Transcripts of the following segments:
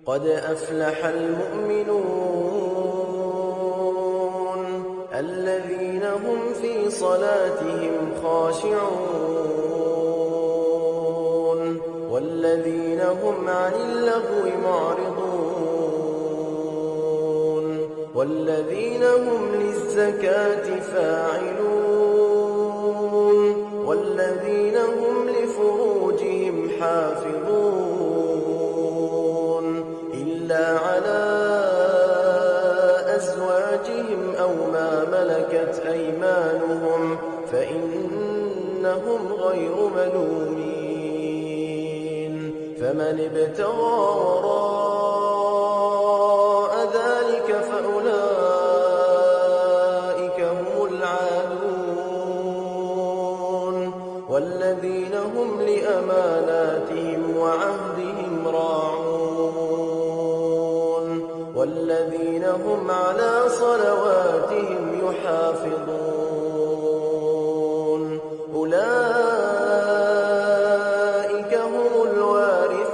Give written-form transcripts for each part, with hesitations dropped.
قد أفلح المؤمنون الذين هم في صلاتهم خاشعون والذين هم عن اللغو معرضون والذين هم للزكاة فاعلون والذين هم لفروجهم حافظون إلا على أزواجهم أو ما ملكت أيمانهم فإنهم غير ملومين فمن ابتغى وراء ذلك فأولئك هم العادون والذين هم لأماناتهم وعهدهم راعون والذين هم على صلواتهم يحافظون أولئك هم الوارثون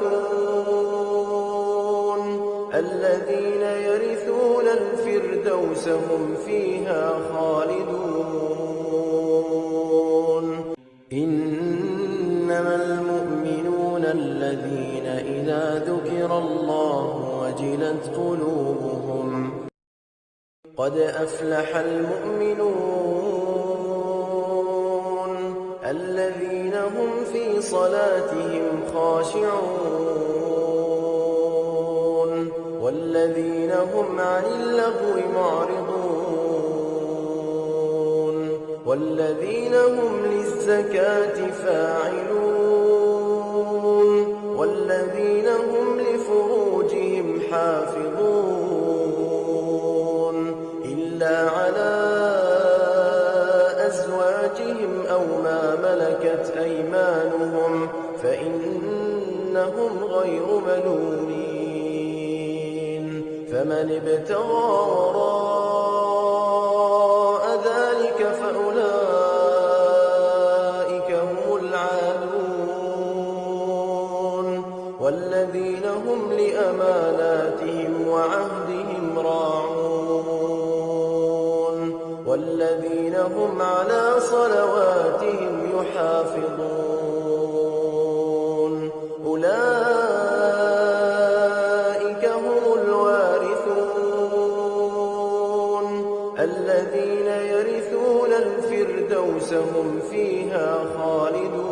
الذين يرثون الفردوس هم فيها خالدون إنما المؤمنون الذين إذا ذكر الله وجلت قلوبهم قد أفلح المؤمنون الذين هم في صلاتهم خاشعون والذين هم عن اللغو معرضون والذين هم للزكاة فاعلون والذين هم لفروجهم حافظون إلا على أزواجهم أو ما ملكت أيمانهم فإنهم غير ملومين فمن ابتغى وراء ذلك فأولئك هم العادون والذين هم لأماناتهم وعهدهم راعون والذين هم على صلواتهم يحافظون أولئك هم الوارثون الذين يرثون الفردوس هم فيها خالدون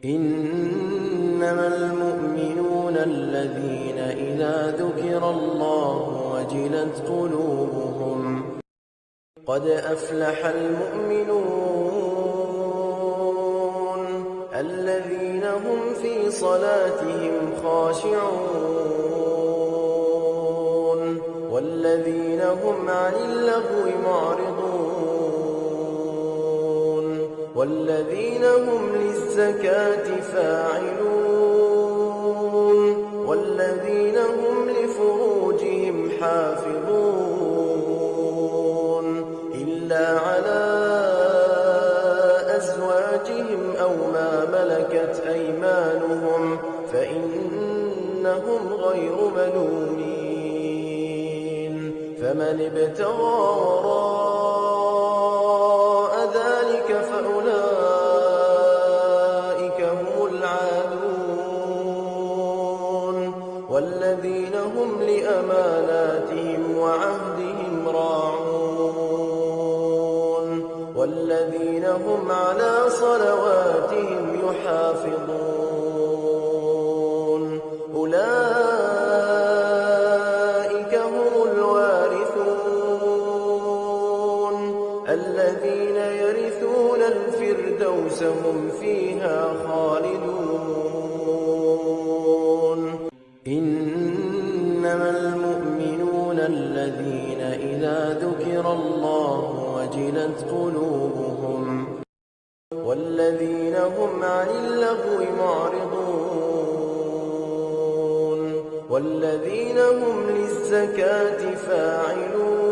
إنما المؤمنون الذين إذا ذكر الله وجلت قلوبهم قد أفلح المؤمنون الذين هم في صلاتهم خاشعون والذين هم عن اللغو معرضون والذين هم للزكاة فاعلون والذين هم لفروجهم حافظون إلا على أزواجهم أو ما ملكت أيمانهم فإنهم غير ملومين فمن ابتغى وراء ذلك فأولئك هم العادون والذين هم لأماناتهم وعهدهم راعون والذين هم على صلواتهم يحافظون أولئك هم الوارثون الذين يرثون الفردوس هم فيها خالدون إنما المؤمنون الذين إذا ذكر الله وجلت قلوبهم والذين هم عن اللغو معرضون والذين هم للزكاة فاعلون